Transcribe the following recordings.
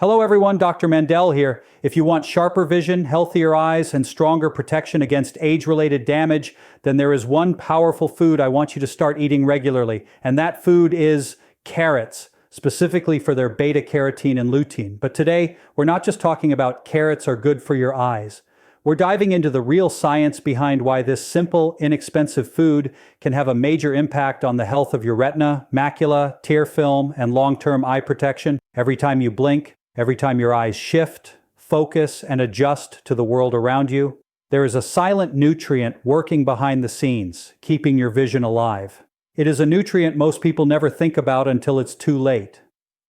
Hello everyone, Dr. Mandell here. If you want sharper vision, healthier eyes, and stronger protection against age-related damage, then there is one powerful food I want you to start eating regularly, and that food is carrots, specifically for their beta-carotene and lutein. But today, we're not just talking about carrots are good for your eyes. We're diving into the real science behind why this simple, inexpensive food can have a major impact on the health of your retina, macula, tear film, and long-term eye protection every time you blink. Every time your eyes shift, focus, and adjust to the world around you, there is a silent nutrient working behind the scenes, keeping your vision alive. It is a nutrient most people never think about until it's too late.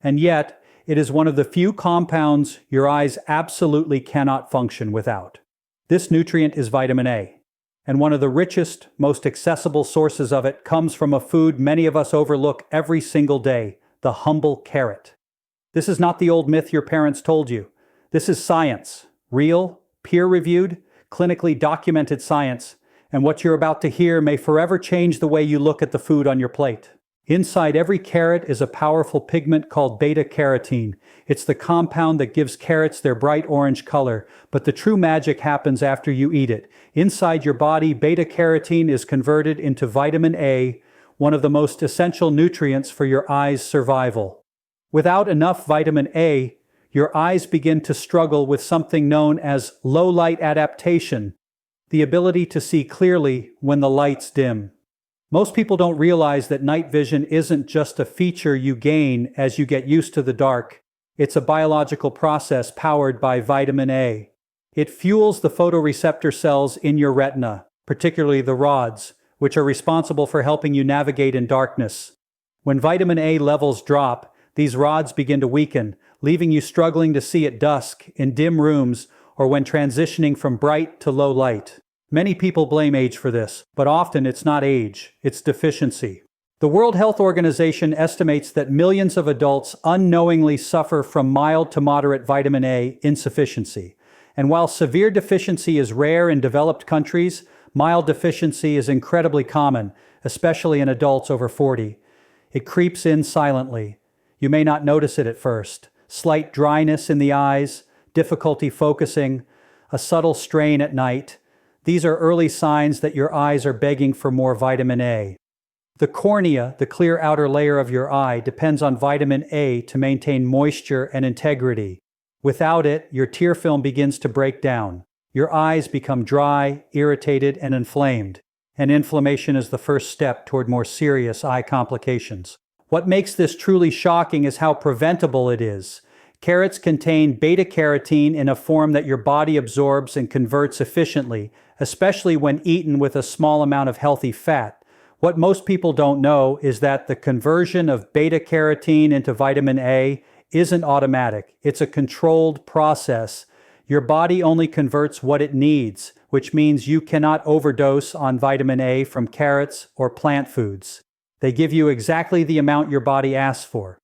And yet, it is one of the few compounds your eyes absolutely cannot function without. This nutrient is vitamin A, and one of the richest, most accessible sources of it comes from a food many of us overlook every single day, the humble carrot. This is not the old myth your parents told you. This is science, real, peer-reviewed, clinically documented science, and what you're about to hear may forever change the way you look at the food on your plate. Inside every carrot is a powerful pigment called beta-carotene. It's the compound that gives carrots their bright orange color, but the true magic happens after you eat it. Inside your body, beta-carotene is converted into vitamin A, one of the most essential nutrients for your eyes' survival. Without enough vitamin A, your eyes begin to struggle with something known as low light adaptation, the ability to see clearly when the lights dim. Most people don't realize that night vision isn't just a feature you gain as you get used to the dark. It's a biological process powered by vitamin A. It fuels the photoreceptor cells in your retina, particularly the rods, which are responsible for helping you navigate in darkness. When vitamin A levels drop, these rods begin to weaken, leaving you struggling to see at dusk, in dim rooms, or when transitioning from bright to low light. Many people blame age for this, but often it's not age, it's deficiency. The World Health Organization estimates that millions of adults unknowingly suffer from mild to moderate vitamin A insufficiency. And while severe deficiency is rare in developed countries, mild deficiency is incredibly common, especially in adults over 40. It creeps in silently. You may not notice it at first. Slight dryness in the eyes, difficulty focusing, a subtle strain at night. These are early signs that your eyes are begging for more vitamin A. The cornea, the clear outer layer of your eye, depends on vitamin A to maintain moisture and integrity. Without it, your tear film begins to break down. Your eyes become dry, irritated, and inflamed. And inflammation is the first step toward more serious eye complications. What makes this truly shocking is how preventable it is. Carrots contain beta-carotene in a form that your body absorbs and converts efficiently, especially when eaten with a small amount of healthy fat. What most people don't know is that the conversion of beta-carotene into vitamin A isn't automatic. It's a controlled process. Your body only converts what it needs, which means you cannot overdose on vitamin A from carrots or plant foods. They give you exactly the amount your body asks for.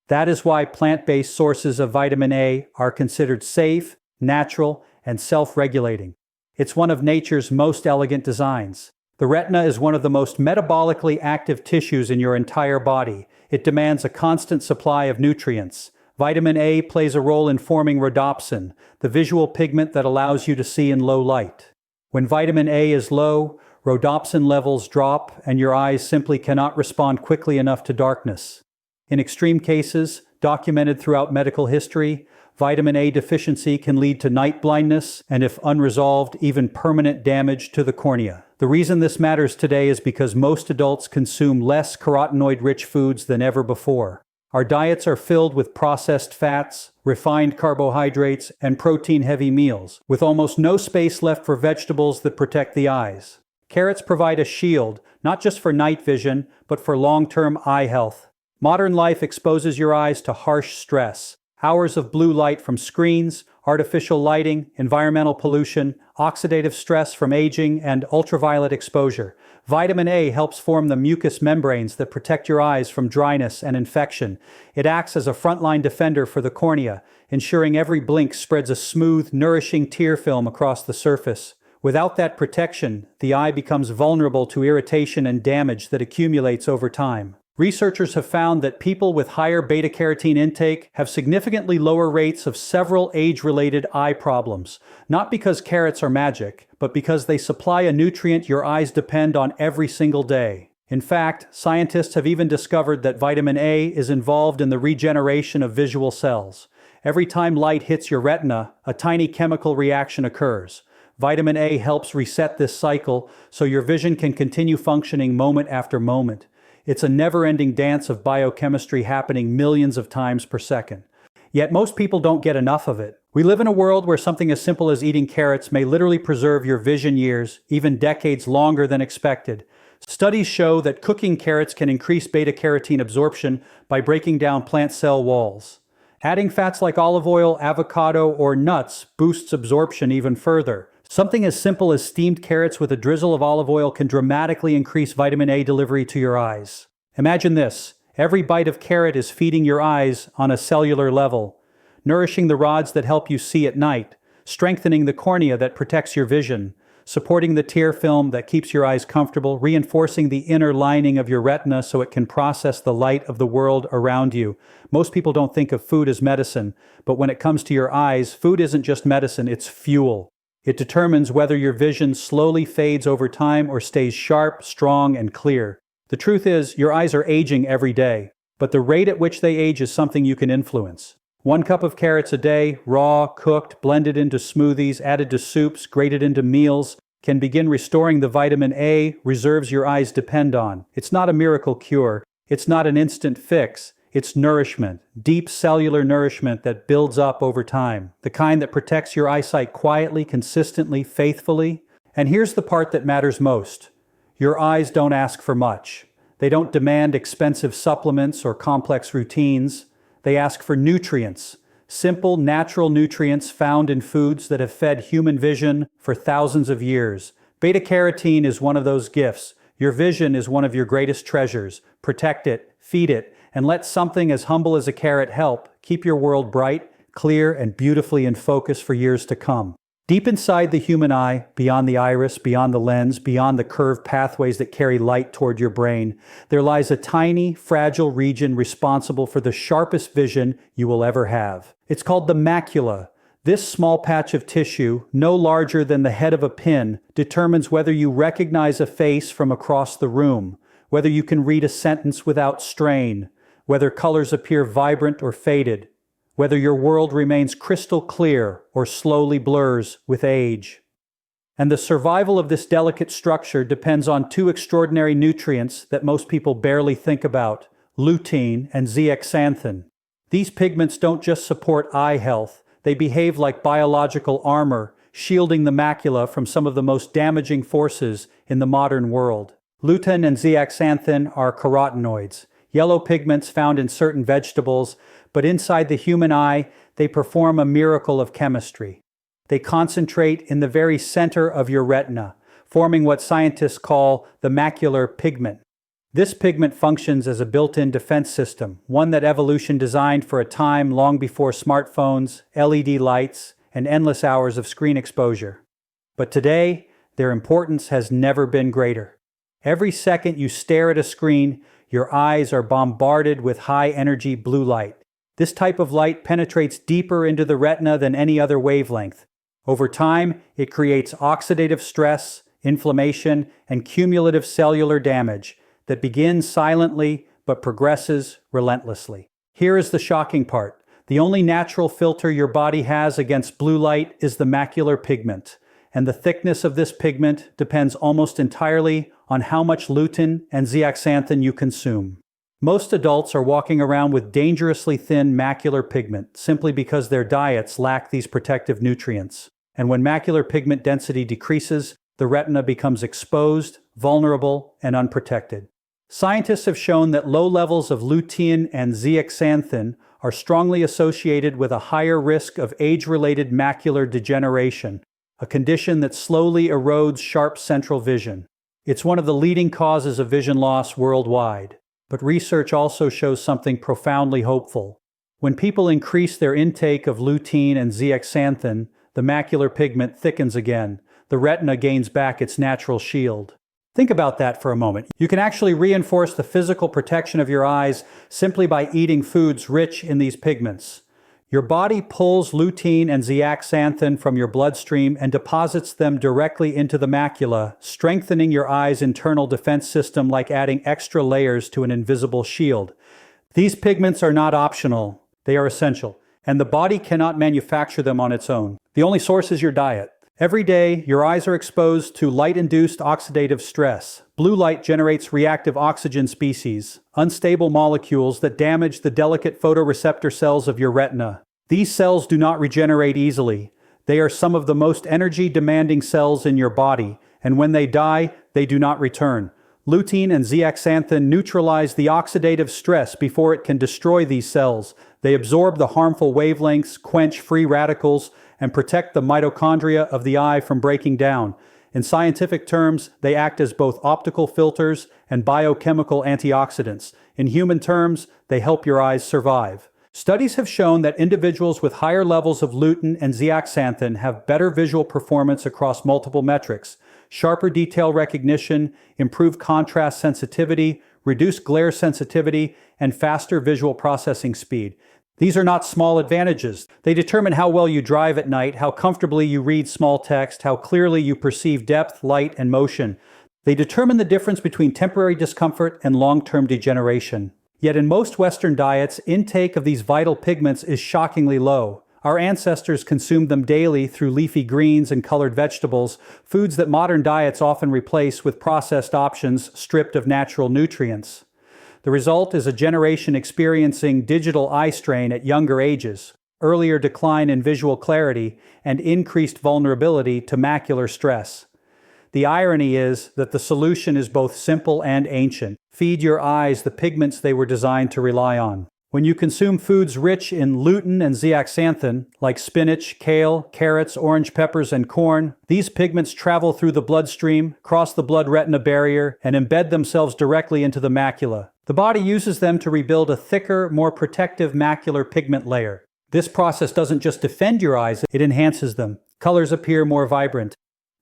That is why plant-based sources of vitamin A are considered safe, natural, and self-regulating. It's one of nature's most elegant designs. The retina is one of the most metabolically active tissues in your entire body. It demands a constant supply of nutrients. Vitamin A plays a role in forming rhodopsin, the visual pigment that allows you to see in low light. When vitamin A is low, rhodopsin levels drop, and your eyes simply cannot respond quickly enough to darkness. In extreme cases, documented throughout medical history, vitamin A deficiency can lead to night blindness, and if unresolved, even permanent damage to the cornea. The reason this matters today is because most adults consume less carotenoid-rich foods than ever before. Our diets are filled with processed fats, refined carbohydrates, and protein-heavy meals, with almost no space left for vegetables that protect the eyes. Carrots provide a shield, not just for night vision, but for long-term eye health. Modern life exposes your eyes to harsh stress. Hours of blue light from screens, artificial lighting, environmental pollution, oxidative stress from aging, and ultraviolet exposure. Vitamin A helps form the mucous membranes that protect your eyes from dryness and infection. It acts as a frontline defender for the cornea, ensuring every blink spreads a smooth, nourishing tear film across the surface. Without that protection, the eye becomes vulnerable to irritation and damage that accumulates over time. Researchers have found that people with higher beta-carotene intake have significantly lower rates of several age-related eye problems, not because carrots are magic, but because they supply a nutrient your eyes depend on every single day. In fact, scientists have even discovered that vitamin A is involved in the regeneration of visual cells. Every time light hits your retina, a tiny chemical reaction occurs. Vitamin A helps reset this cycle so your vision can continue functioning moment after moment. It's a never-ending dance of biochemistry happening millions of times per second. Yet most people don't get enough of it. We live in a world where something as simple as eating carrots may literally preserve your vision years, even decades longer than expected. Studies show that cooking carrots can increase beta-carotene absorption by breaking down plant cell walls. Adding fats like olive oil, avocado, or nuts boosts absorption even further. Something as simple as steamed carrots with a drizzle of olive oil can dramatically increase vitamin A delivery to your eyes. Imagine this. Every bite of carrot is feeding your eyes on a cellular level, nourishing the rods that help you see at night, strengthening the cornea that protects your vision, supporting the tear film that keeps your eyes comfortable, reinforcing the inner lining of your retina so it can process the light of the world around you. Most people don't think of food as medicine, but when it comes to your eyes, food isn't just medicine, it's fuel. It determines whether your vision slowly fades over time or stays sharp, strong, and clear. The truth is, your eyes are aging every day, but the rate at which they age is something you can influence. 1 cup of carrots a day, raw, cooked, blended into smoothies, added to soups, grated into meals, can begin restoring the vitamin A reserves your eyes depend on. It's not a miracle cure. It's not an instant fix. It's nourishment, deep cellular nourishment that builds up over time, the kind that protects your eyesight quietly, consistently, faithfully. And here's the part that matters most. Your eyes don't ask for much. They don't demand expensive supplements or complex routines. They ask for nutrients, simple, natural nutrients found in foods that have fed human vision for thousands of years. Beta-carotene is one of those gifts. Your vision is one of your greatest treasures. Protect it, feed it, and let something as humble as a carrot help keep your world bright, clear, and beautifully in focus for years to come. Deep inside the human eye, beyond the iris, beyond the lens, beyond the curved pathways that carry light toward your brain, there lies a tiny, fragile region responsible for the sharpest vision you will ever have. It's called the macula. This small patch of tissue, no larger than the head of a pin, determines whether you recognize a face from across the room, whether you can read a sentence without strain, whether colors appear vibrant or faded, whether your world remains crystal clear or slowly blurs with age. And the survival of this delicate structure depends on 2 extraordinary nutrients that most people barely think about: lutein and zeaxanthin. These pigments don't just support eye health, they behave like biological armor, shielding the macula from some of the most damaging forces in the modern world. Lutein and zeaxanthin are carotenoids, yellow pigments found in certain vegetables, but inside the human eye, they perform a miracle of chemistry. They concentrate in the very center of your retina, forming what scientists call the macular pigment. This pigment functions as a built-in defense system, one that evolution designed for a time long before smartphones, LED lights, and endless hours of screen exposure. But today, their importance has never been greater. Every second you stare at a screen, your eyes are bombarded with high-energy blue light. This type of light penetrates deeper into the retina than any other wavelength. Over time, it creates oxidative stress, inflammation, and cumulative cellular damage that begins silently but progresses relentlessly. Here is the shocking part. The only natural filter your body has against blue light is the macular pigment, and the thickness of this pigment depends almost entirely on how much lutein and zeaxanthin you consume. Most adults are walking around with dangerously thin macular pigment simply because their diets lack these protective nutrients. And when macular pigment density decreases, the retina becomes exposed, vulnerable, and unprotected. Scientists have shown that low levels of lutein and zeaxanthin are strongly associated with a higher risk of age-related macular degeneration, a condition that slowly erodes sharp central vision. It's one of the leading causes of vision loss worldwide. But research also shows something profoundly hopeful. When people increase their intake of lutein and zeaxanthin, the macular pigment thickens again. The retina gains back its natural shield. Think about that for a moment. You can actually reinforce the physical protection of your eyes simply by eating foods rich in these pigments. Your body pulls lutein and zeaxanthin from your bloodstream and deposits them directly into the macula, strengthening your eye's internal defense system like adding extra layers to an invisible shield. These pigments are not optional, they are essential, and the body cannot manufacture them on its own. The only source is your diet. Every day, your eyes are exposed to light-induced oxidative stress. Blue light generates reactive oxygen species, unstable molecules that damage the delicate photoreceptor cells of your retina. These cells do not regenerate easily. They are some of the most energy-demanding cells in your body, and when they die, they do not return. Lutein and zeaxanthin neutralize the oxidative stress before it can destroy these cells. They absorb the harmful wavelengths, quench free radicals, and protect the mitochondria of the eye from breaking down. In scientific terms, they act as both optical filters and biochemical antioxidants. In human terms, they help your eyes survive. Studies have shown that individuals with higher levels of lutein and zeaxanthin have better visual performance across multiple metrics: sharper detail recognition, improved contrast sensitivity, reduced glare sensitivity, and faster visual processing speed. These are not small advantages. They determine how well you drive at night, how comfortably you read small text, how clearly you perceive depth, light, and motion. They determine the difference between temporary discomfort and long-term degeneration. Yet in most Western diets, intake of these vital pigments is shockingly low. Our ancestors consumed them daily through leafy greens and colored vegetables, foods that modern diets often replace with processed options stripped of natural nutrients. The result is a generation experiencing digital eye strain at younger ages, earlier decline in visual clarity, and increased vulnerability to macular stress. The irony is that the solution is both simple and ancient. Feed your eyes the pigments they were designed to rely on. When you consume foods rich in lutein and zeaxanthin, like spinach, kale, carrots, orange peppers, and corn, these pigments travel through the bloodstream, cross the blood-retina barrier, and embed themselves directly into the macula. The body uses them to rebuild a thicker, more protective macular pigment layer. This process doesn't just defend your eyes, it enhances them. Colors appear more vibrant.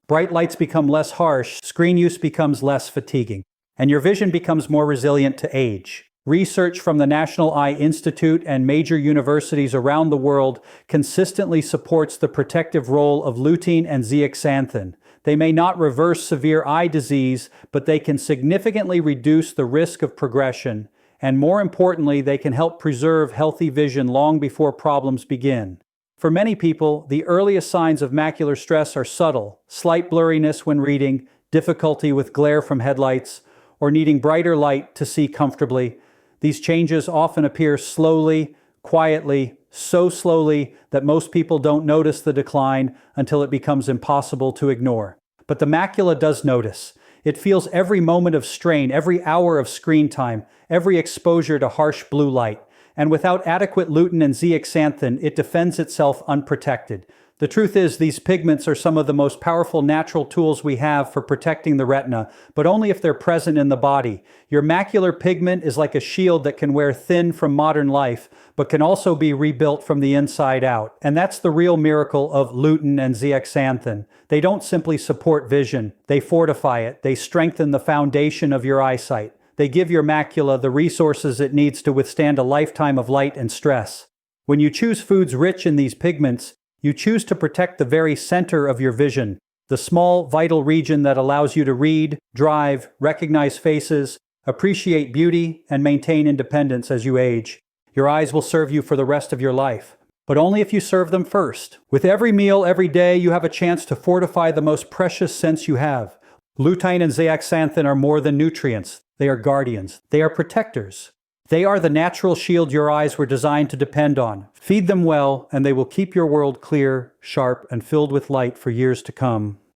Bright lights become less harsh, screen use becomes less fatiguing, and your vision becomes more resilient to age. Research from the National Eye Institute and major universities around the world consistently supports the protective role of lutein and zeaxanthin. They may not reverse severe eye disease, but they can significantly reduce the risk of progression, and more importantly, they can help preserve healthy vision long before problems begin. For many people, the earliest signs of macular stress are subtle: slight blurriness when reading, difficulty with glare from headlights, or needing brighter light to see comfortably. These changes often appear slowly, quietly, so slowly that most people don't notice the decline until it becomes impossible to ignore. But the macula does notice. It feels every moment of strain, every hour of screen time, every exposure to harsh blue light. And without adequate lutein and zeaxanthin, it defends itself unprotected. The truth is, these pigments are some of the most powerful natural tools we have for protecting the retina, but only if they're present in the body. Your macular pigment is like a shield that can wear thin from modern life, but can also be rebuilt from the inside out. And that's the real miracle of lutein and zeaxanthin. They don't simply support vision, they fortify it, they strengthen the foundation of your eyesight. They give your macula the resources it needs to withstand a lifetime of light and stress. When you choose foods rich in these pigments, you choose to protect the very center of your vision, the small, vital region that allows you to read, drive, recognize faces, appreciate beauty, and maintain independence as you age. Your eyes will serve you for the rest of your life, but only if you serve them first. With every meal, every day, you have a chance to fortify the most precious sense you have. Lutein and zeaxanthin are more than nutrients. They are guardians. They are protectors. They are the natural shield your eyes were designed to depend on. Feed them well, and they will keep your world clear, sharp, and filled with light for years to come.